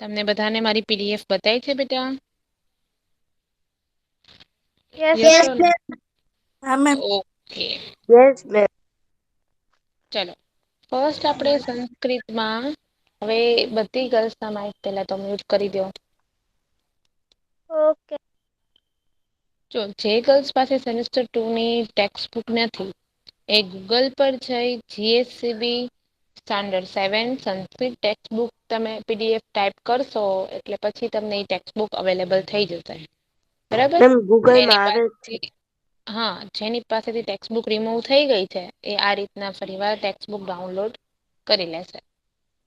તમને બધાને મારી પીડીએફ બતાવી છે બેટા? Yes yes or no? Ma'am. હા મેમ. ઓકે. Yes ma'am. ચલો ફર્સ્ટ આપણે સંસ્કૃતમાં હવે બધી ગર્લ્સના માઇક પેલા તો મ્યુટ કરી દો. ઓકે. જો જે ગર્લ્સ પાસે સેમેસ્ટર 2 ની ટેક્સ્ટ બુક નથી એ ગૂગલ પર જઈ જીએસસીબી સ્ટાન્ડર્ડ 7 સંસ્કૃત ટેક્સ્ટબુક તમે પીડીએફ ટાઈપ કરશો એટલે પછી તમને એ ટેક્સ્ટબુક અવેલેબલ થઈ જશે. બરાબર? મેમ ગૂગલમાં જેની આવે જ છે. પાસેથી હા જેની પાસેથી ટેક્સ્ટબુક રિમૂવ થઈ ગઈ છે એ આ રીતના ફરીવાર ટેક્સ્ટબુક ડાઉનલોડ કરી લેશે.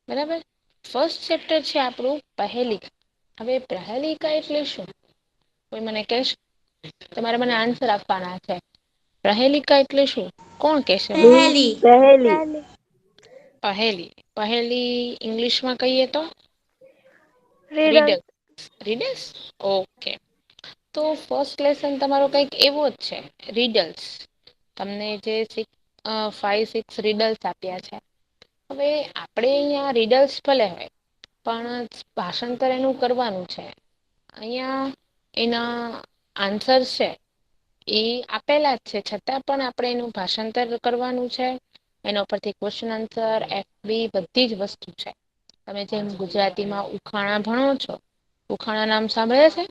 બરાબર? ફર્સ્ટ ચેપ્ટર છે આપણું પહેલી. હવે પ્રહેલિકા એટલે શું? કોઈ મને કહેશે? તમારે મને આન્સર આપવાના છે. પ્રહેલિકા એટલે શું? કોણ કેશે મને? પહેલી. પહેલી. પહેલી ઇંગ્લિશમાં કહીએ તો? રીડલ. રીડલ. રીડલ્સ? ઓકે. તો ફર્સ્ટ લેસન તમારો કંઈક એવો જ છે રીડલ્સ. તમને જે 5-6 રીડલ્સ આપ્યા છે. હવે આપણે અહીંયા રીડલ્સ ભલે હોય પણ ભાષાંતર એનું કરવાનું છે. અહીંયા એના આન્સર છે એ આપેલા જ છે છતાં પણ આપણે એનું ભાષાંતર કરવાનું છે. એના પરથી ક્વેશ્ચન આન્સર એફબી બધી જ વસ્તુ છે. તમે જેમ ગુજરાતીમાં ઉખાણા ભણો છો. ઉખાણા નામ સાંભળ્યા છે?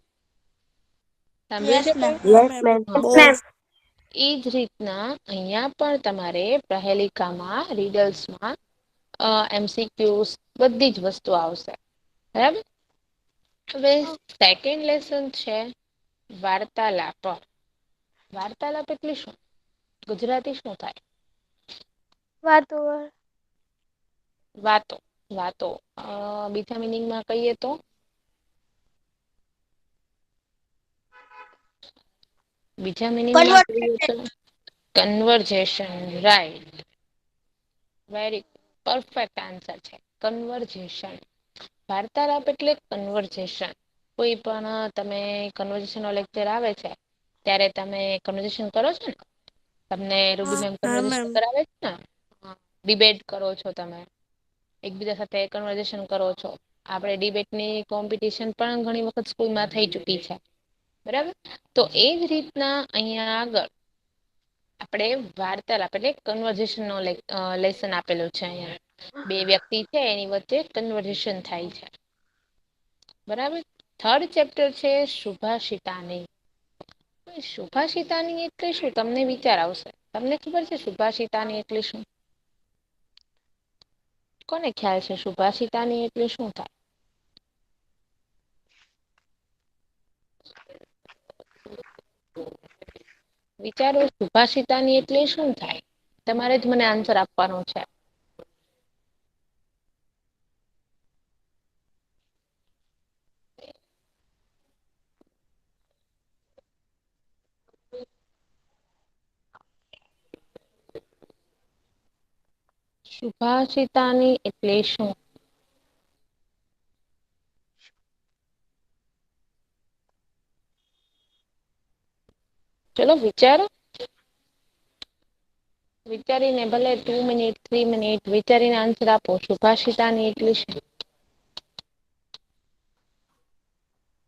સાંભળ્યું યસ છે મેમ. કોઈ? Yes ma'am. એજ રીતના અહિયાં પણ તમારે પ્રહેલિકામાં રીડલ્સમાં એમસીક્યુઝ બધી જ વસ્તુ આવશે. બરાબર? હવે સેકન્ડ લેસન છે વાર્તાલાપ. વાર્તાલાપ એટલે શું? ગુજરાતી શું થાય? વાતો. વાતો. વાતો. બીજા મિનિંગમાં કહીએ તો? બીજા મિનિંગમાં કહીએ તો કન્વર્જેશન. રાઈટ. વેરી પરફેક્ટ આન્સર છે. કન્વર્જેશન. વાર્તાલાપ એટલે કન્વર્જેશન. કોઈ પણ તમે કન્વર્જેશન નો લેક્ચર આવે છે ત્યારે તમે કન્વર્જેશન કરો છો ને? તમને રૂબી મેમ હા કન્વર્જેશન મેમ. કરાવે છે ને? ડિબેટ કરો છો તમે. એકબીજા સાથે કન્વર્ઝેશન કરો છો. આપણે ડિબેટની કોમ્પિટિશન પણ ઘણી વખત સ્કૂલમાં થઈ ચુકી છે. બરાબર? તો એજ રીતના અહિયાં આગળ આપણે વાર્તાલાપ એટલે કન્વર્ઝેશન નો લેસન આપેલું છે અહિયાં. બે વ્યક્તિ છે એની વચ્ચે કન્વર્ઝેશન થાય છે. બરાબર? થર્ડ ચેપ્ટર છે શુભાષિતાની. શુભાષિતાની એટલે શું? તમને વિચાર આવશે. તમને ખબર છે શુભાષિતાની એટલે શું? કોને ખ્યાલ છે શુભાષિતાની એટલે શું થાય? વિચારો શુભાષિતાની એટલે શું થાય? તમારે જ મને આન્સર આપવાનો છે. શુભાષિતાની એટલે શું? ચલો વિચારો. વિચારીને ભલે 2 મિનિટ 3 મિનિટ વિચારીને આન્સર આપો. શુભાષિતાની એટલે શું?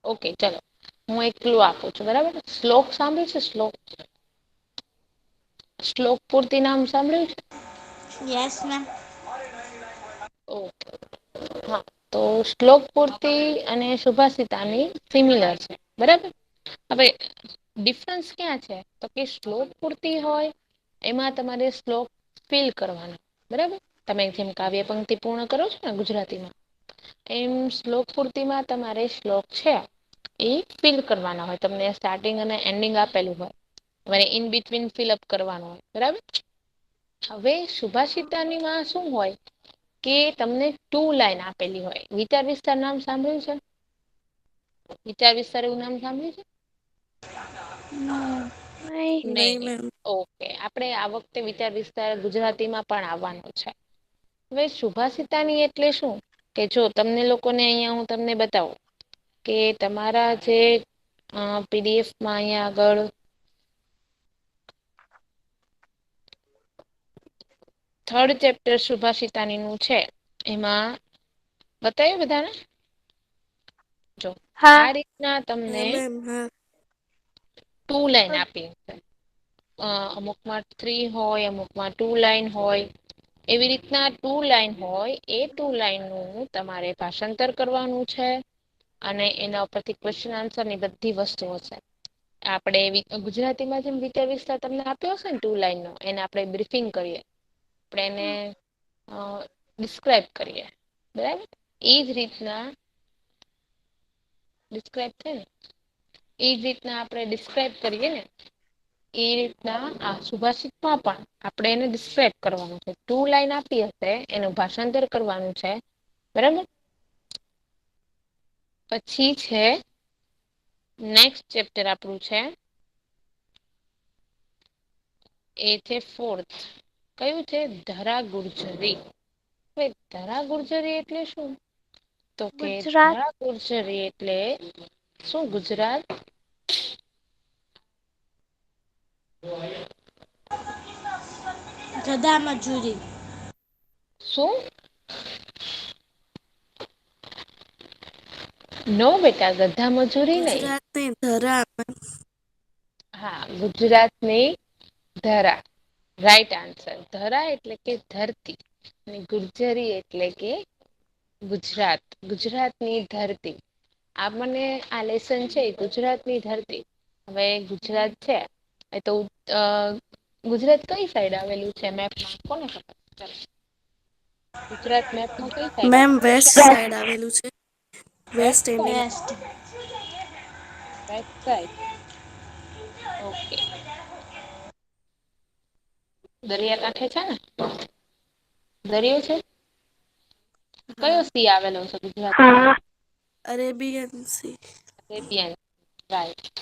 ઓકે ચલો હું એક ક્લુ આપું છું. બરાબર? શ્લોક સાંભળ્યું છે? શ્લોક. શ્લોક પૂર્તિ નામ સાંભળ્યું છે? Yes ma'am. ઓકે. હા તો શ્લોક પૂર્તિ અને શુભાષિતાની સિમિલર છે. બરાબર? હવે ડિફરન્સ ક્યાં છે? તો કે શ્લોક પૂર્તિ હોય એમાં તમારે શ્લોક ફિલ કરવાનો. બરાબર? તમે જેમ કાવ્ય પંક્તિ પૂર્ણ કરો છો ને ગુજરાતીમાં એમ શ્લોક પૂર્તિમાં તમારે શ્લોક છે એ ફિલ કરવાના હોય. તમને સ્ટાર્ટિંગ અને એન્ડિંગ આપેલું હોય. તમારે ઇન બિટવીન ફિલઅપ કરવાનું હોય. બરાબર? હવે શુભાષિતાનીમાં શું હોય કે તમને 2 લાઈન આપેલી હોય. વિચાર વિસ્તાર નામ સાંભળ્યું છે? વિચાર વિસ્તાર એવું નામ સાંભળ્યું છે? નહીં નહી. મેમ. ઓકે આપણે આ વખતે વિચાર વિસ્તાર ગુજરાતીમાં પણ આવવાનો છે. હવે શુભાષિતાની એટલે શું? કે જો તમને લોકોને અહિયાં હું તમને બતાવું કે તમારા જે પીડીએફમાં અહીંયા આગળ થર્ડ ચેપ્ટર શુભાષિતાની નું છે એમાં બતાવ્યું બધાને? જો હા આ રીતના તમને હા મેમ હા. 2 લાઈન આપી છે. અમુકમાં 3 હોય, અમુકમાં 2 લાઈન હોય. એવી રીતના 2 લાઈન હોય એ 2 લાઈનનું તમારે ભાષાંતર કરવાનું છે. અને એના ઉપરથી ક્વેશ્ચન આન્સર ની બધી વસ્તુઓ છે. આપણે ગુજરાતીમાં જેમ વિચાર વિસ્તાર તમને આપ્યો હશે ને 2 લાઈન નો એને આપણે બ્રીફિંગ કરીએ. આપણે એને ડિસ્ક્રાઈબ કરીએ બરાબર. એજ રીતના ડિસ્ક્રાઈબ થાય ને એજ રીતના આપણે ડિસ્ક્રાઈબ કરીએ ને એ રીતના આ સુભાષિતમાં પણ આપણે એને ડિસ્ક્રાઈબ કરવાનું છે. 2 લાઈન આપી હશે એનું ભાષાંતર કરવાનું છે બરાબર. પછી છે નેક્સ્ટ ચેપ્ટર આપણું છે એ છે 4th કયું છે ધરા ગુર્જરી. હવે ધરા ગુર્જરી એટલે શું? તો કે ગુજરાત ધરા ગુર્જરી એટલે શું ગુજરાત ગધા મજૂરી. શું? નો બેટા ગધા મજૂરી નહી. ગુજરાતની ધરા. હા ગુજરાતની ધરા. Right answer. ધરા એટલે કે ધરતી અને ગુર્જરી એટલે કે ગુજરાત. ગુજરાતની ધરતી. આ મને આ લેસન છે ગુજરાતની ધરતી. હવે ગુજરાત છે એ તો ગુજરાત કઈ સાઈડ આવેલું છે મેપમાં કોને ખબર? ગુજરાત મેપમાં કઈ સાઈડ મેમ આવેલું વેસ્ટ છે? સાઈડ આવેલું છે. West Indies. West. West side. Okay. દરિયાકાંઠે છે ને? દરિયો છે? હા કયો સી આવેલો છે ગુજરાતમાં? Arabian C. Arabian right.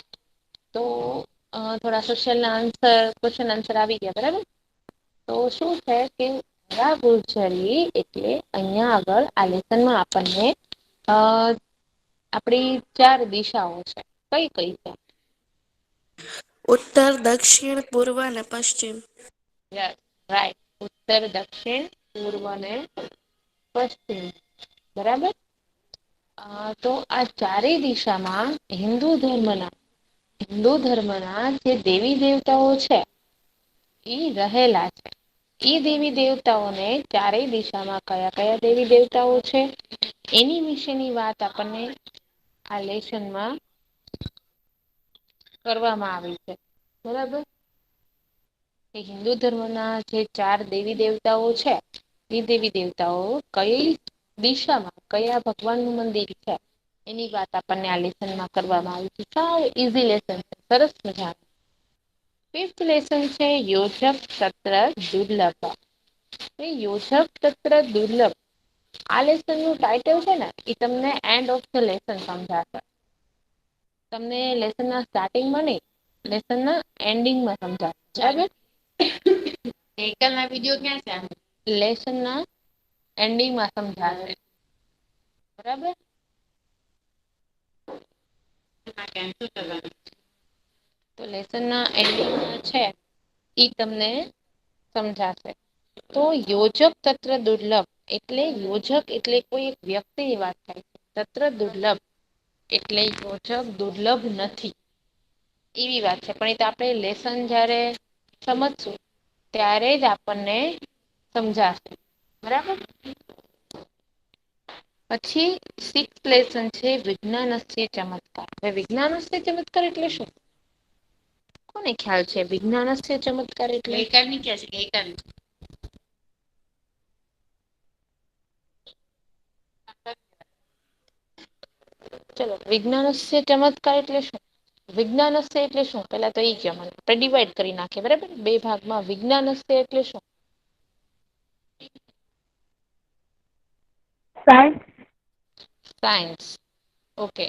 તો થોડા સોશિયલ ના આન્સર ક્વેશ્ચન આન્સર આવી ગયા બરાબર. તો શું છે કે ધરા ગુર્જરી એટલે અહિયાં આગળ આ લેસનમાં આપણને આપણી 4 દિશાઓ છે. કઈ કઈ છે? ઉત્તર, દક્ષિણ, પૂર્વ અને પશ્ચિમ. Yes right. ઉત્તર, દક્ષિણ, પૂર્વ અને પશ્ચિમ બરાબર. તો આ ચારેય દિશામાં હિન્દુ ધર્મના જે દેવી દેવતાઓ છે ઈ રહેલા છે. ઈ દેવી દેવતાઓને ચારેય દિશામાં કયા કયા દેવી દેવતાઓ છે એની વિશેની વાત આપણને આ લેસનમાં કરવામાં આવી છે બરાબર. હિન્દુ ધર્મના જે 4 દેવી દેવતાઓ છે એ દેવી દેવતાઓ કઈ દિશામાં કયા ભગવાન નું મંદિર છે એની વાત આપણને આ લેસનમાં કરવામાં આવી છે. સાવ ઈઝી લેસન છે. સરસ મજાનું. 5th લેસન છે યોજક સત્ર દુર્લભ. યોજક સત્ર દુર્લભ આ લેસન નું ટાઈટલ છે ને એ તમને એન્ડ ઓફ ધ લેસન સમજાશે. તમને લેસન ના સ્ટાર્ટિંગમાં નહી લેસન ના એન્ડિંગમાં સમજાશે બરાબર. ગઈકાલ ના વિડીયો ક્યાં છે? લેસન ના એન્ડિંગમાં સમજાશે બરાબર. તો લેસન ના એન્ડિંગમાં છે ઈ તમને સમજાશે. તો યોજક તત્ર દુર્લભ એટલે યોજક એટલે કોઈ એક વ્યક્તિની વાત થાય છે. તત્ર દુર્લભ એટલે યોજક દુર્લભ નથી. એવી વાત છે પણ એ તો આપણે લેસન જયારે સમજશું ત્યારે જ આપણને સમજાશે બરાબર. પછી 6th લેસન છે વિજ્ઞાનસ્ય ચમત્કાર. હવે વિજ્ઞાનસ્ય ચમત્કાર એટલે શું? કોને ખ્યાલ છે વિજ્ઞાનસ્ય ચમત્કાર એટલે? ચલો વિજ્ઞાનસ્ય ચમત્કાર એટલે શું? વિજ્ઞાનસ્ય એટલે શું પેલા તો એ કયો મને. આપણે ડિવાઈડ કરી નાખીએ બરાબર 2 ભાગમાં. વિજ્ઞાનસ્ય એટલે શું? સાયન્સ. Science okay.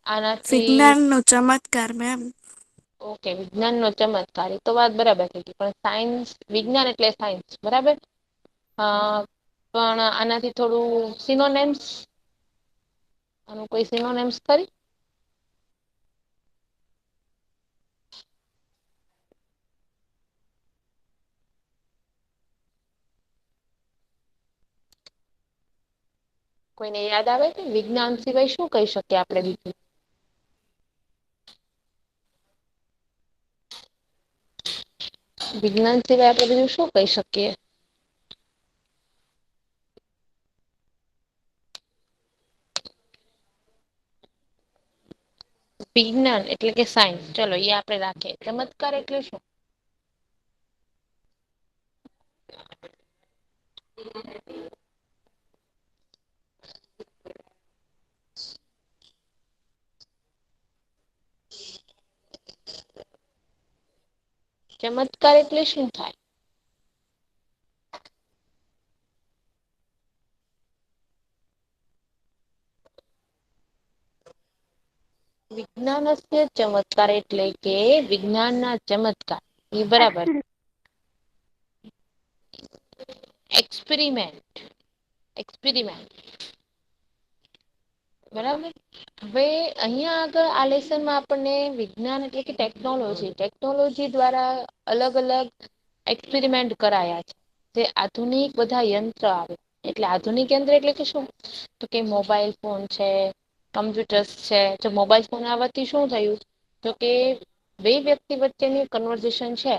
આનાથી વિજ્ઞાન નો ચમત્કાર મેમ. ઓકે વિજ્ઞાન નો ચમત્કાર તો વાત બરાબર થઈ પણ સાયન્સ વિજ્ઞાન એટલે સાયન્સ બરાબર. પણ આનાથી થોડું સિનોનેમ્સ આનું કોઈ સિનોનેમ્સ ખરી? કોઈને યાદ આવે છે વિજ્ઞાન સિવાય શું કહી શકીએ આપણે બીજું? વિજ્ઞાન સિવાય આપણે બીજું શું કહી શકીએ? વિજ્ઞાન એટલે કે સાયન્સ, ચલો એ આપણે રાખીએ. ચમત્કાર એટલે શું? ચમત્કાર એટલે શું થાય? વિજ્ઞાનસ્ય ચમત્કાર એટલે કે વિજ્ઞાનના ચમત્કાર. એ બરાબર. Experiment, experiment. બરાબર. હવે અહીંયા આગળ આ લેસનમાં આપણને વિજ્ઞાન એટલે કે ટેકનોલોજી દ્વારા અલગ અલગ એક્સપેરિમેન્ટ કરાયા છે. જે આધુનિક બધા યંત્ર આવે. એટલે આધુનિક યંત્ર એટલે કે શું? તો કે મોબાઈલ ફોન છે, કમ્પ્યુટર્સ છે. તો મોબાઈલ ફોન આવવાથી શું થયું? તો કે બે વ્યક્તિ વચ્ચેની કન્વર્ઝેશન છે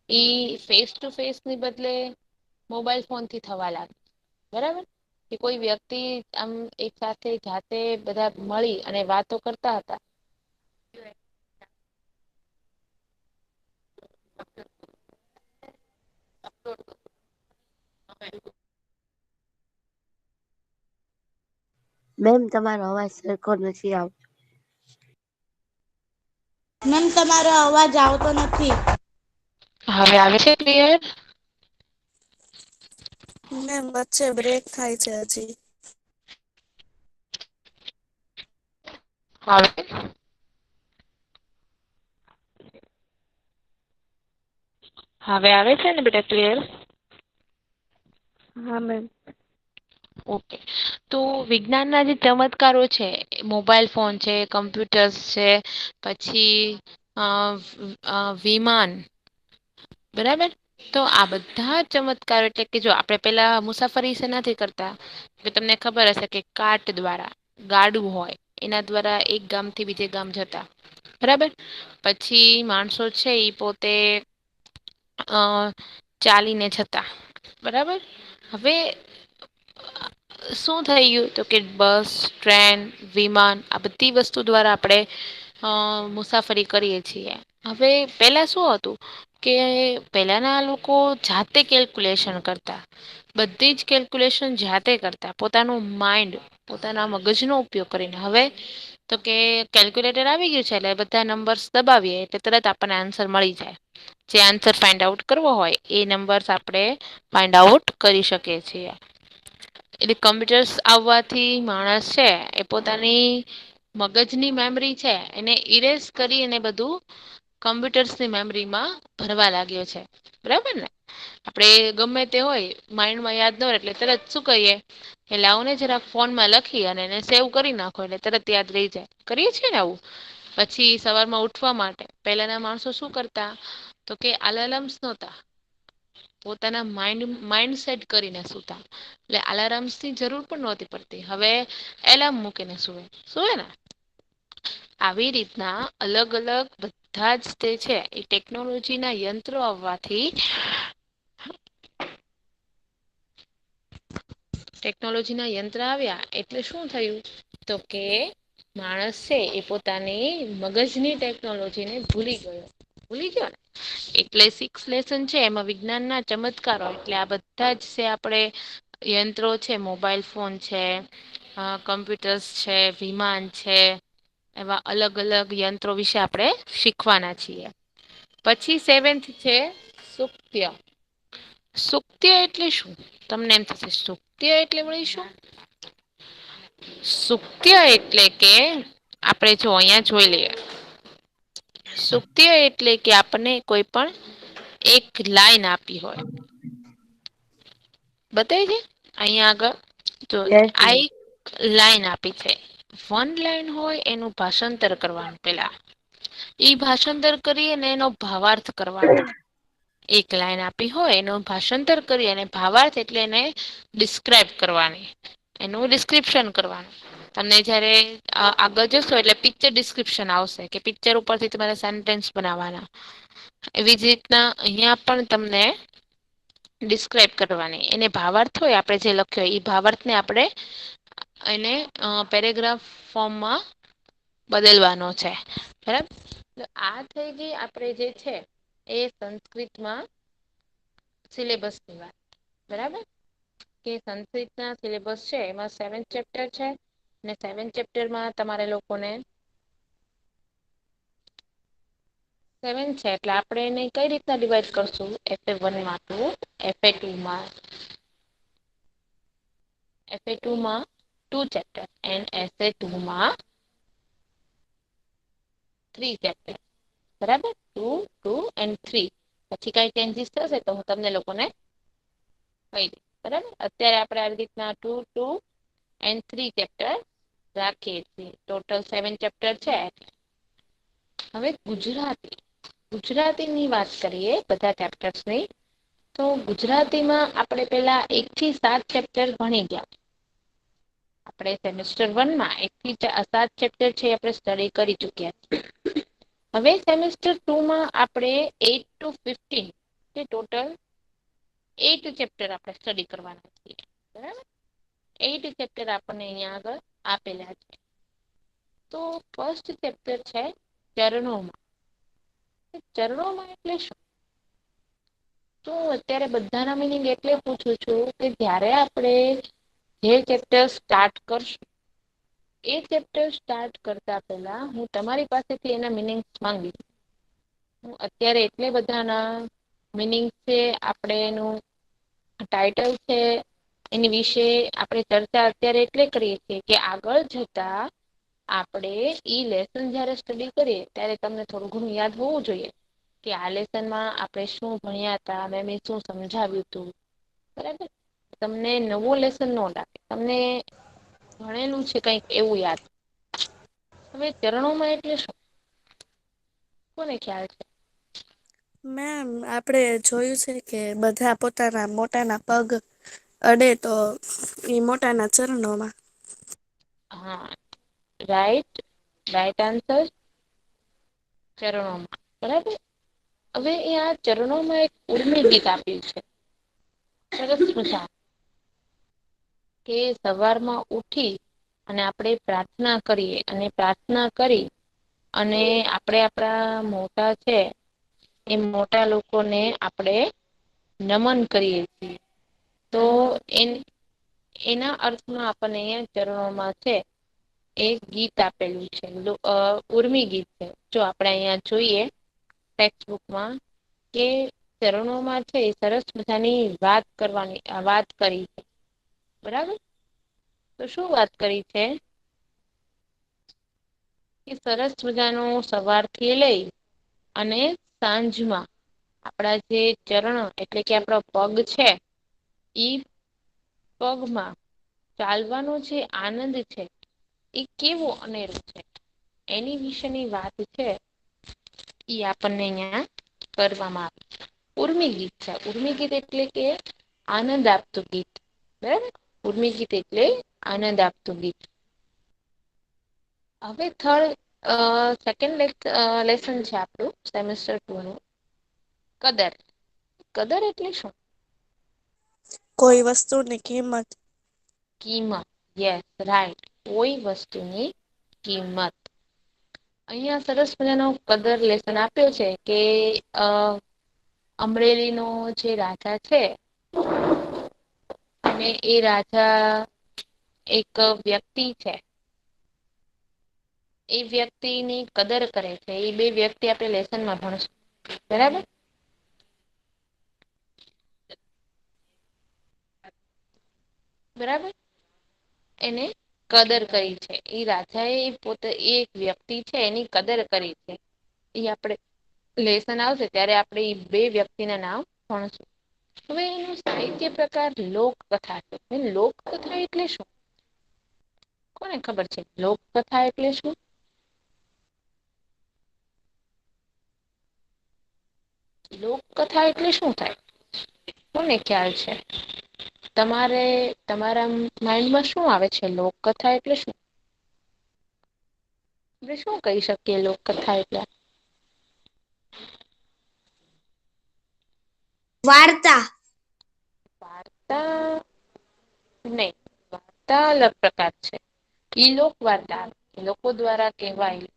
ઈ ફેસ ટુ ફેસ ની બદલે મોબાઈલ ફોનથી થવા લાગે. બરાબર. કે કોઈ વ્યક્તિ આમ એક સાથે જાતે બધા મળી અને વાતો કરતા હતા. મેમ તમારો અવાજ સરખો નથી આવતો. મેમ તમારો અવાજ આવતો નથી. હવે આવે છે ક્લિયર? મેમ વચ્ચે બ્રેક થાય છે હજી. હવે? હવે આવે છે ને બેટા ક્લિયર? હા મેમ. ઓકે. તો વિજ્ઞાનના જે ચમત્કારો છે, મોબાઈલ ફોન છે, કમ્પ્યુટર્સ છે, પછી વિમાન, બરાબર. તો આ બધા ચમત્કારો એટલે કે જો આપણે પેલા મુસાફરી શેનાથી કરતા? કે તમને ખબર હશે કે કાટ દ્વારા, ગાડું હોય એના દ્વારા એક ગામથી બીજે ગામ જતા. બરાબર. પછી માણસો છે ઈ પોતે ચાલીને જતા. બરાબર. હવે શું થઈ ગયું? તો કે બસ, ટ્રેન, વિમાન આ બધી વસ્તુ દ્વારા આપણે મુસાફરી કરીએ છીએ. હવે પેલા શું હતું? કે પેલાના લોકો જાતે કેલ્ક્યુલેશન કરતા. બધી જ કેલ્ક્યુલેશન જાતે કરતા. પોતાનું માઇન્ડ, પોતાના મગજનો ઉપયોગ કરીને. હવે તો કે કેલ્ક્યુલેટર આવી ગયું છે એટલે બધા નંબર્સ દબાવીએ એટલે તરત આપણને આન્સર મળી જાય. જે આન્સર ફાઇન્ડ આઉટ કરવો હોય એ નંબર્સ આપણે ફાઈન્ડ આઉટ કરી શકીએ છીએ. એટલે કમ્પ્યુટર્સ આવવાથી માણસ છે એ પોતાની મગજની મેમરી છે એને ઈરેઝ કરી અને બધું કમ્પ્યુટર્સની મેમરીમાં ભરવા લાગ્યો છે. બરાબર ને? આપણે ગમે તે હોય માઈન્ડમાં યાદ ન હોય એટલે તરત શું કહીએ? એટલે આવુંને જરાક ફોનમાં લખી અને એને સેવ કરી નાખો એટલે તરત યાદ રહી જાય. કરીએ છીએ ને આવું? પછી સવારમાં ઉઠવા માટે પેલાના માણસો શું કરતા? તો કે અલાર્મ્સ નહોતા. પોતાના માઇન્ડ સેટ કરીને સુતા. એટલે અલાર્મ્સની જરૂર પણ નહોતી પડતી. હવે એલાર્મ મૂકીને સુવે ને? આવી રીતના અલગ અલગ બધા જ તે છે એ ટેકનોલોજીના યંત્રો આવવાથી ટેકનોલોજીના યંત્ર આવ્યા એટલે શું થયું? તો કે માણસ છે એ પોતાની મગજની ટેકનોલોજીને ભૂલી ગયો. ભૂલી ગયો ને? એટલે 6 લેસન છે એમાં વિજ્ઞાનના ચમત્કારો એટલે આ બધા જ છે આપણે યંત્રો છે, મોબાઈલ ફોન છે, કમ્પ્યુટર્સ છે, વિમાન છે, એવા અલગ અલગ યંત્રો વિશે આપણે શીખવાના છીએ. પછી 7th છે સુક્ત્ય. સુક્ત્ય એટલે શું? તમને એમ થશે સુક્ત્ય એટલે વળી શું? સુક્ત્ય એટલે કે આપણે જો અહીંયા જોઈ લઈએ. સુક્ત્ય એટલે કે આપણને કોઈ પણ એક લાઈન આપી હોય. બતાવી છે અહીંયા આગળ જો યસ આ મેમ. એક લાઈન આપી છે. વન લાઈન હોય એનું ભાષાંતર કરવાનું પેલા. ઈ ભાષાંતર કરી અને એનો ભાવાર્થ કરવાનો. એક લાઈન આપી હોય એનું ભાષાંતર કરી અને ભાવાર્થ એટલે એને ડિસ્ક્રાઈબ કરવાની. એનું ડિસ્ક્રિપ્શન કરવાનું. તમને જયારે આગળ જશો એટલે પિક્ચર ડિસ્ક્રિપ્શન આવશે કે પિક્ચર ઉપરથી તમારે સેન્ટેન્સ બનાવવાના. એવી જ રીતના અહિયાં પણ તમને ડિસ્ક્રાઈબ કરવાની એને ભાવાર્થ હોય આપણે જે લખ્યો હોય એ ભાવાર્થને આપણે એને પેરેગ્રાફ ફોર્મમાં બદલવાનો છે. બરાબર આ થઈ ગઈ આપણે જે છે એ સંસ્કૃતમાં સિલેબસની વાત. બરાબર કે સંસ્કૃત ના સિલેબસ છે એમાં 7 ચેપ્ટર છે. ને 7 ચેપ્ટરમાં તમારે લોકોને 7 છે એટલે આપણે એને કઈ રીતના ડિવાઈડ કરશું FA1 માં FA2 માં FA2 માં 2 ચેપ્ટર એન્ડ FA2 માં 3 ચેપ્ટર. બરાબર 2, 2 and 3 પછી કઈ ચેન્જીસ થશે તો હું તમને લોકોને કહી દઈશ. બરાબર અત્યારે આપણે આવી રીતના 2, 2 and 3 ચેપ્ટર રાખીએ છીએ. ટોટલ 7 ચેપ્ટર છે. હવે ગુજરાતીની વાત કરીએ બધા ચેપ્ટર્સની. તો ગુજરાતીમાં આપણે પેલા 1 થી 7 ચેપ્ટર ભણી ગયા. આપણે સેમેસ્ટર 1માં 1 થી 7 ચેપ્ટર છે આપણે સ્ટડી કરી ચુક્યા છીએ. હવે સેમેસ્ટર 2માં આપણે 8 to 15 ટોટલ 8 ચેપ્ટર આપણે સ્ટડી કરવાના છીએ. બરાબર 8 ચેપ્ટર આપણને અહીંયા આગળ આપેલા છે. તો ફર્સ્ટ ચેપ્ટર છે ચરણોમાં. ચરણોમાં એટલે શું? તો અત્યારે બધાના મિનિંગ એટલે પૂછું છું કે જયારે આપણે જે ચેપ્ટર સ્ટાર્ટ કરશું એ ચેપ્ટર સ્ટાર્ટ કરતા પહેલા હું તમારી પાસેથી એના મિનિંગ્સ માંગીશ. હું અત્યારે એટલે બધાના મિનિંગ છે આપણે એનું ટાઈટલ છે એની વિશે આપણે ચર્ચા અત્યારે એટલે કરીએ છીએ કે આગળ જતા આપણે ઈ લેસન જયારે સ્ટડી કરીએ ત્યારે તમને થોડું ઘણું યાદ હોવું જોઈએ. કે આ લેસનમાં આપણે શું ભણ્યા હતા મેમે શું સમજાવ્યું હતું. બરાબર તમને નવો લેસન ન લાગે તમને ભણેલું છે કઈક એવું યાદ. હવે ચરણોમાં એટલે શું? કોને ખ્યાલ છે? મેમ આપડે જોયું છે કે બધા પોતાના મોટાના પગ અડે તો ઈ મોટાના ચરણોમાં. હા રાઈટ આન્સર. ચરણોમાં બરાબર. હવે એ આ ચરણોમાં એક ઉર્મિ ગીત આપ્યું છે. સરસ મજાનું. કે સવારમાં ઉઠી અને આપણે પ્રાર્થના કરીએ અને પ્રાર્થના કરી અને આપણે આપણા મોટા છે એ મોટા લોકોને આપણેે નમન કરીએ છીએ. તો એના અર્થમાં આપણને અહીંયા ચરણોમાં છે એક ગીત આપેલું છે ઉર્મી ગીત છે. જો આપણેે અહિયાં જોઈએ ટેક્સ્ટબુકમાં કે ચરણોમાં છે સરસ મજાની વાત કરવાની વાત કરી છે. બરાબર તો શું વાત કરી છે? કે સરસ મજાનું સવારથી લઈ અને સાંજમાં આપણા જે ચરણ એટલે કે આપણા પગ છે ઈ પગમાં ચાલવાનો જે આનંદ છે એ કેવો અનેરો છે એની વિશેની વાત છે ઈ આપણને અહિયાં કરવામાં આવે છે. ઉર્મી ગીત છે ઉર્મી ગીત એટલે કે આનંદ આપતું ગીત. બરાબર ઉર્મી ગીત એટલે આનંદ આપતું ગીત. હવે સેકન્ડ લેસન છે આપણું સેમેસ્ટર 2 નું કદર. કદર એટલે શું? કોઈ વસ્તુની કિંમત. કિંમત યસ રાઈટ કોઈ વસ્તુની કિંમત. અહિયાં સરસ મજાનો કદર લેસન આપ્યો છે કે અમરેલીનો જે રાજા છે અને એ રાજા એક વ્યક્તિ છે. એ વ્યક્તિની કદર કરે છે એ બે વ્યક્તિ આપણે લેસનમાં ભણશું. બરાબર. બરાબર એને કદર કરી છે એ રાજા એ પોતે એ એક વ્યક્તિ છે એની કદર કરી છે. એ આપણે લેસન આવશે ત્યારે આપણે એ બે વ્યક્તિના નામ ભણશું. હવે એનું સાહિત્ય પ્રકાર લોકકથા છે. લોકકથા એટલે શું? કોને ખબર છે લોકકથા એટલે શું? લોકકથા એટલે શું થાય? કોને ખ્યાલ છે? તમારા માઇન્ડમાં શું આવે છે? લોકકથા એટલે શું? આપણે શું કહી શકીએ લોકકથા એટલે? વાર્તા. વાર્તા નહીં, વાર્તા અલગ પ્રકાર છે. ઈ લોક વાર્તા લોકો દ્વારા કહેવાય.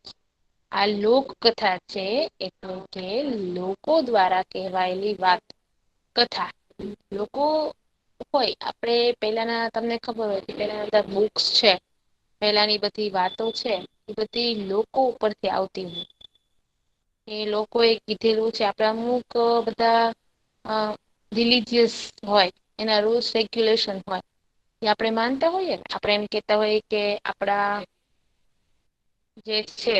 આ લોકકથા છે એટલે કે લોકો દ્વારા કહેવાયેલી વાત. કથા લોકો હોય આપણે પેલાના તમને ખબર હોય કે પેલાના બધા બુક્સ છે. પેલાની બધી વાતો છે એ બધી લોકો ઉપરથી આવતી હોય. એ લોકો એ કીધેલું છે આપડે અમુક બધા રિલીજીયસ હોય એના રૂલ્સ રેગ્યુલેશન હોય. એ આપણે માનતા હોઈએ ને આપણે એમ કેતા હોઈએ કે આપડા જે છે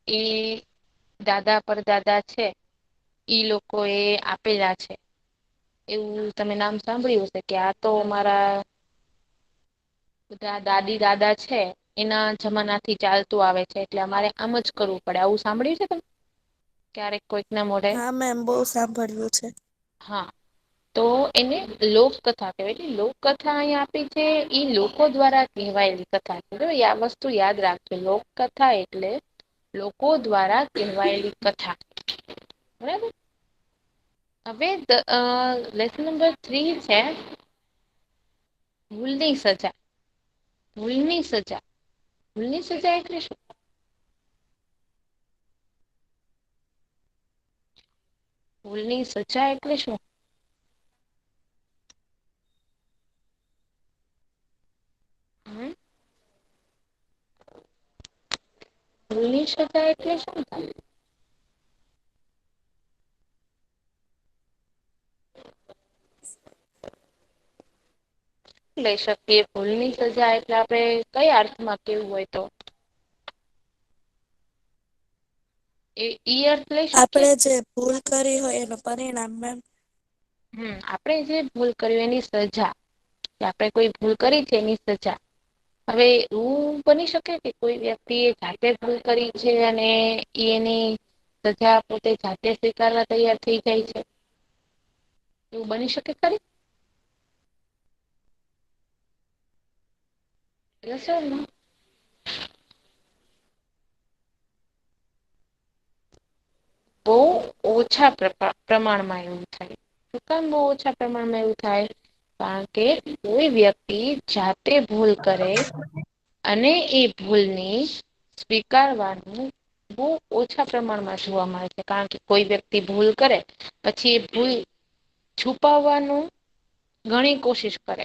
એ દાદા પરદાદા છે. ઈ લોકો એ આપેલા છે. એવું તમે નામ સાંભળ્યું હશે કે આ તો અમારા બધા દાદી દાદા છે. એના જમાના થી ચાલતું આવે છે એટલે અમારે આમ જ કરવું પડે આવું સાંભળ્યું છે તમે? ક્યારેક કોઈક ના મોઢે હા મેમ બહુ સાંભળ્યું છે. હા. તો એને લોકકથા કહેવાય એટલે લોકકથા અહીં આપી છે ઈ લોકો દ્વારા કહેવાયેલી કથા આ વસ્તુ યાદ રાખજો લોકકથા એટલે લોકો દ્વારા કહેવાયેલી કથા બરાબર. હવે લેસન નંબર 3 છે. ભૂલની સજા. ભૂલની સજા. ભૂલની સજા એટલે શું? ભૂલની સજા એટલે શું? હમ. ભૂલની સજા એટલે શું થાય? લઈ શકીએ ભૂલની સજા એટલે આપણે કયા અર્થમાં કેવું હોય તો? ઈ અર્થ લઈ શકીએ. આપણે જે ભૂલ કરી હોય એનું પરિણામ મેમ. આપણે જે ભૂલ કર્યું એની સજા કે આપણે કોઈ ભૂલ કરી છે એની સજા. હવે એવું બની શકે કે કોઈ વ્યક્તિ એ જાતે ભૂલ કરી છે અને એની સજા પોતે જાતે સ્વીકારવા તૈયાર થઈ જાય છે. એવું બની શકે ખરી? બહુ ઓછા પ્રમાણમાં એવું થાય. શું કામ બહુ ઓછા પ્રમાણમાં એવું થાય? કારણ કે કોઈ વ્યક્તિ જાતે ભૂલ કરે અને એ ભૂલની સ્વીકારવાનું બહુ ઓછા પ્રમાણમાં જોવા મળે છે કારણ કે કોઈ વ્યક્તિ ભૂલ કરે પછી એ ભૂલ છુપાવવાનું ઘણી કોશિશ કરે.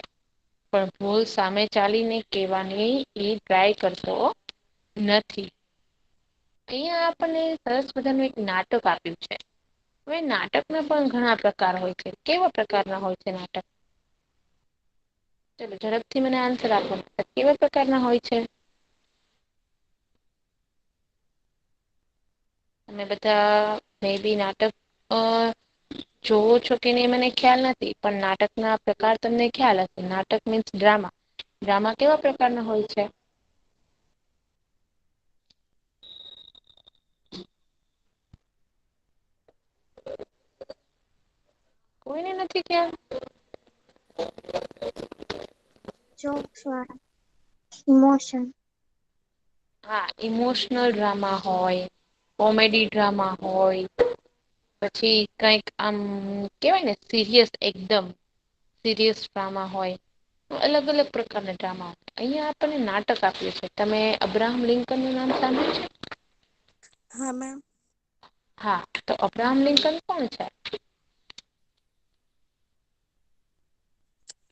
પણ ભૂલ સામે ચાલીને કેવાની એ ટ્રાય કરતો નથી. અહિયાં આપણને સરસ મજાનું એક નાટક આપ્યું છે. હવે નાટકના પણ ઘણા પ્રકાર હોય છે. કેવા પ્રકારના હોય છે નાટક? ચાલો ઝડપથી મને આન્સર આપો. કેવા પ્રકારના હોય છે? તમે બધા મે બી નાટક જોવો છો કે નહી મને ખ્યાલ નથી પણ નાટક ના પ્રકાર તમને ખ્યાલ હશે. નાટક મીન્સ ડ્રામા. ડ્રામા કેવા પ્રકારના હોય છે? કોઈને નથી ખ્યાલ? જોક્સ વાળા. ઇમોશન. હા ઇમોશનલ ડ્રામા હોય, કોમેડી ડ્રામા હોય. પછી કઈક આમ કેવાય ને સિરિયસ એકદમ. સિરિયસ ડ્રામા હોય. અલગ અલગ પ્રકારના ડ્રામા અહિયાં આપણને નાટક આપ્યું છે. તમે અબ્રાહમ લિંકન નું નામ સાંભળ્યું છે? હા મેમ. હા તો અબ્રાહમ લિંકન કોણ છે?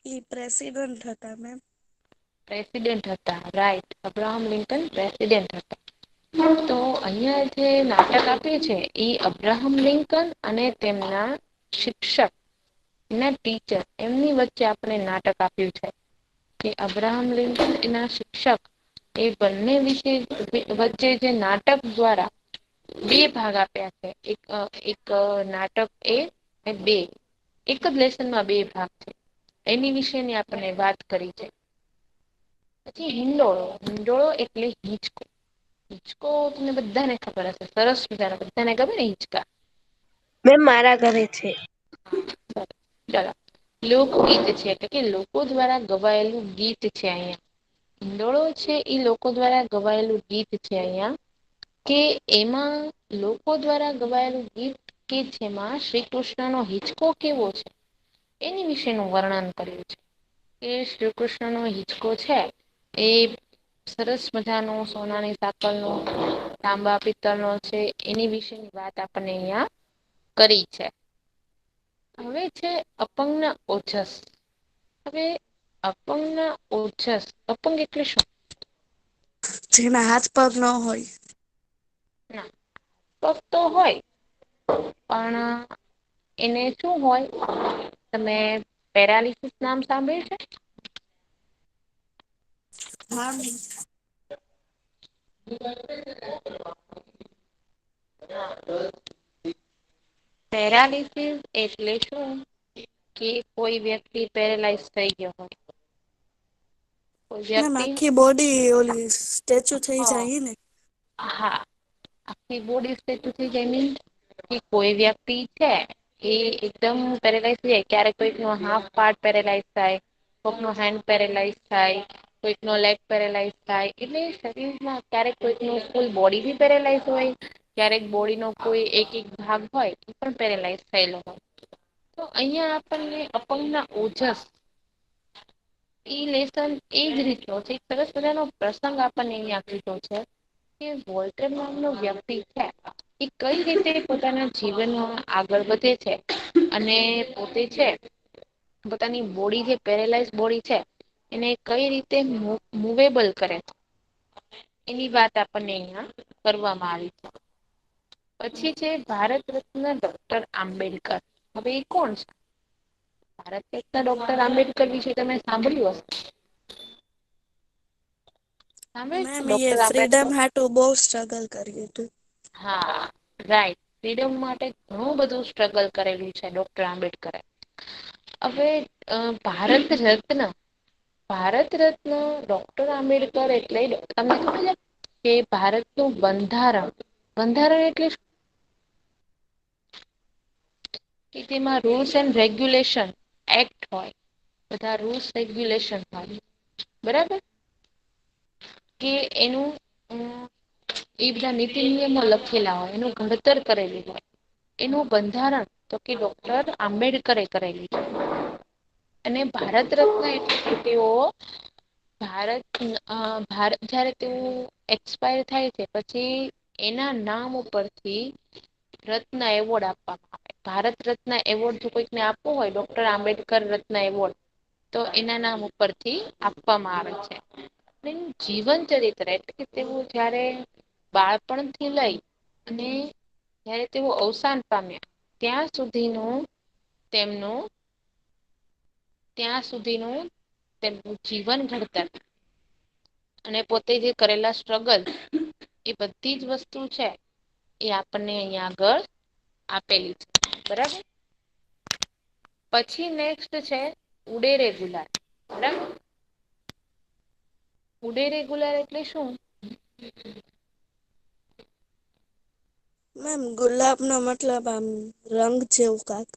ઈ પ્રેસિડન્ટ હતા મેમ. પ્રેસિડેન્ટ હતા રાઈટ અબ્રાહમ લિંકન પ્રેસિડેન્ટ હતા. તો અહિયાં જે નાટક આપ્યું છે એ અબ્રાહમ લિંકન અને તેમના શિક્ષક ના ટીચર એમની વચ્ચે આપણે નાટક આપ્યું છે. કે અબ્રાહમ લિંકન એના શિક્ષક એ બંને વિશે વચ્ચે જે નાટક દ્વારા બે ભાગ આપ્યા છે. એક નાટક એ બે એક જ લેસનમાં બે ભાગ છે. એની વિશેની આપણને વાત કરી છે. પછી હિંડોળો. હિંડોળો એટલે હિચકો. હિચકો તમને બધાને ખબર હશે સરસ મજાના બધાને ગમે ને હિચકા. મેમ મારા ઘરે છે. ચાલો લોકગીત છે એટલે કે લોકો દ્વારા ગવાયેલું ગીત છે અહીંયા. હિંડોળો છે એ લોકો દ્વારા ગવાયેલું ગીત છે અહિયાં. કે એમાં લોકો દ્વારા ગવાયેલું ગીત કે જેમાં શ્રી કૃષ્ણનો હિચકો કેવો છે એની વિશેનું વર્ણન કર્યું છે. કે શ્રી કૃષ્ણનો હિચકો છે એ સરસ મજાનો સોનાની સાકરનો તાંબા પિત્તળનો છે એની વિશેની વાત આપણને અહિયાં કરી છે. હવે છે અપંગના ઓજસ. હવે અપંગના ઓજસ અપંગ એટલે શું? જેના હાથ પગ ન હોય. ના પગ તો હોય પણ એને શું હોય તમે પેરાલિસિસ નામ સાંભળ્યું છે? હા. પેરાલિસિસ એટલે શું? કે કોઈ વ્યક્તિ પેરાલાઈઝ થઈ ગયો હોય. કોઈ ના વ્યક્તિ આખી બોડી ઓલી સ્ટેચ્યુ થઈ જાય ને. હા આખી બોડી સ્ટેચ્યુ થઈ જાય મીન્સ કે કોઈ વ્યક્તિ છે એ એકદમ પેરાલાઈઝ થઈ જાય ક્યારેક કોઈક નો હાફ પાર્ટ પેરાલાઈઝ થાય. કોક નો હેન્ડ પેરાલાઈઝ થાય. કોઈક નો લેગ પેરાલાઈઝ થાય એટલે શરીરમાં ક્યારેક કોઈક ન ફૂલ બોડી બી પેરાલાઈઝ હોય. ક્યારેક બોડીનો કોઈ એક એક ભાગ હોય એ પણ પેરાલાઈઝ થયેલો હોય. તો અહિયાં આપણને અપંગના ઓજસ ઈ લેસન એજ રીતનો છે એક સરસ મજાનો પ્રસંગ આપણને અહિયાં કીધો છે. કે વોલ્ટર નામનો વ્યક્તિ છે. એ કઈ રીતે પોતાના જીવનમાં આગળ વધે છે અને પોતે છે પોતાની બોડી જે પેરાલાઈઝ બોડી છે એને કઈ રીતે મુવેબલ કરે. એની વાત આપણને અહિયાં કરવામાં આવી છે. પછી છે ભારત રત્ન ડોક્ટર આંબેડકર હવે એ કોણ છે? ભારત રત્ન ડોક્ટર આંબેડકર વિશે તમે સાંભળ્યું હશે. સાંભળ્યું છે મેમ એ ડોક્ટર ફ્રીડમ આંબેડકર હાટું બહુ સ્ટ્રગલ કર્યું હતું. હા રાઈટ. ફ્રીડમ માટે ઘણું બધું સ્ટ્રગલ કરેલું છે ડોક્ટર આંબેડકરે. હવે ભારત રત્ન ભારત રત્ન ડોક્ટર આંબેડકર એટલે તમને ખબર છે કે ભારતનું બંધારણ બંધારણ એટલે શું? કે તેમાં રૂલ્સ એન્ડ રેગ્યુલેશન એક્ટ હોય. બધા રૂલ્સ રેગ્યુલેશન હોય બરાબર. કે એનું એ બધા નીતિ નિયમો લખેલા હોય એનું ઘડતર કરેલું હોય. એનું બંધારણ તો કે ડોક્ટર આંબેડકરે કરેલું છે. અને ભારત રત્ન એટલે તેઓ ભારત જયારે તેવું એક્સપાયર થાય છે પછી એના નામ ઉપરથી રત્ન એવોર્ડ આપવામાં આવે. ભારત રત્ન એવોર્ડ જો કોઈકને આપવો હોય ડોક્ટર આંબેડકર રત્ન એવોર્ડ તો એના નામ ઉપરથી આપવામાં આવે છે. જીવન ચરિત્ર એટલે કે તેવું જયારે બાળપણથી લઈ અને જયારે તેઓ અવસાન પામ્યા ત્યાં સુધીનું તેમનું ત્યાં સુધીનું તેમનું જીવન ઘડતર અને પોતે જે કરેલા સ્ટ્રગલ એ બધી જ વસ્તુ છે એ આપણને અહિયાં આગળ આપેલી છે બરાબર. પછી નેક્સ્ટ છે ઉડે રેગુલાર બરાબર. ઉડે રેગુલર એટલે શું? મેમ ગુલાબ નો મતલબ આમ રંગ જેવું કાક.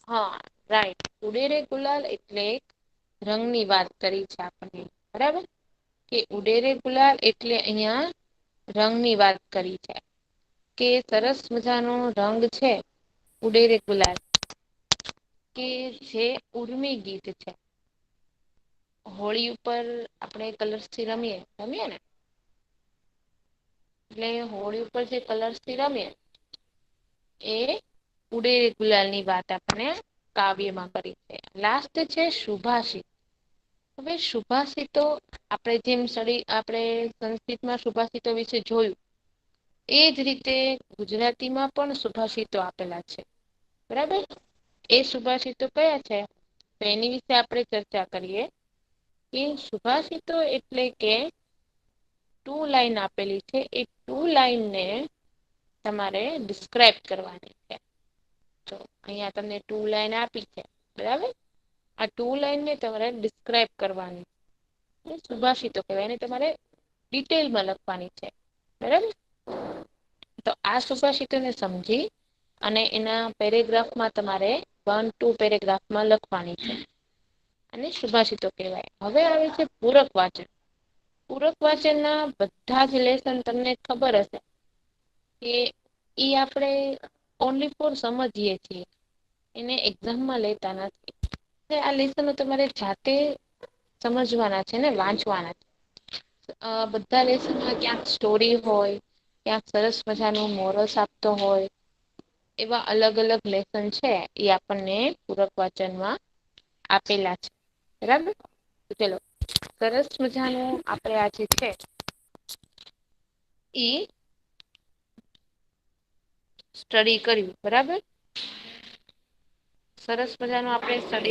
હા રાઈટ ઉડેરે ગુલાલ એટલે રંગની વાત કરી છે આપણને બરાબર. કે ઉડેરે ગુલાલ એટલે અહિયાં રંગની વાત કરી છે. કે સરસ મજાનો રંગ છે ઉડેરે ગુલાલ કે જે ઉર્મી ગીત છે. હોળી ઉપર આપણે કલર્સથી રમીએ ને એટલે હોળી ઉપર જે કલર્સ થી રમીએ એ ઉડે ગુલાલ ની વાત આપણે કાવ્યમાં કરી છે. લાસ્ટ છે શુભાશિત હવે સુભાષિતો આપણે જેમ આપણે સંસ્કૃતમાં સુભાષિતો વિશે જોયું એજ રીતે ગુજરાતીમાં પણ સુભાષિતો આપેલા છે. બરાબર એ સુભાષિતો કયા છે તો એની વિશે આપણે ચર્ચા કરીએ. કે સુભાષિતો એટલે કે ટુ લાઈન આપેલી છે એ ટુ લાઈનને તમારે ડિસ્ક્રાઈબ કરવાની છે. તો અહિયાં તમને ટુ લાઈન આપી છે બરાબર. આ ટુ લાઈન ને તમારે ડિસ્ક્રાઈબ કરવાની સુભાષિતો કહેવાય એને તમારે ડિટેલમાં લખવાની છે બરાબર. તો આ સુભાષિતોને સમજી અને એના પેરેગ્રાફમાં તમારે 1-2 પેરેગ્રાફમાં લખવાની છે. અને સુભાષિતો કહેવાય. હવે આવે છે પૂરક વાચન. પૂરક વાચનના બધા જ લેસન તમને ખબર હશે કે ઈ આપણે ઓનલી ફોર સમજીએ છીએ. એને એક્ઝામમાં લેતા નથી. આ લેસનો તમારે જાતે સમજવાના છે ને વાંચવાના છે. બધા લેસનમાં ક્યાંક સ્ટોરી હોય, ક્યાંક સરસ મજાનો મોરસ આપતો હોય, એવા અલગ અલગ લેસન છે એ આપણને પૂરક વાચનમાં આપેલા છે. બરાબર, ચલો સરસ મજાનું આપણે આજે છે ઈ સ્ટડી કર્યું. બરાબર, સરસ મજાનું આપણે સ્ટડી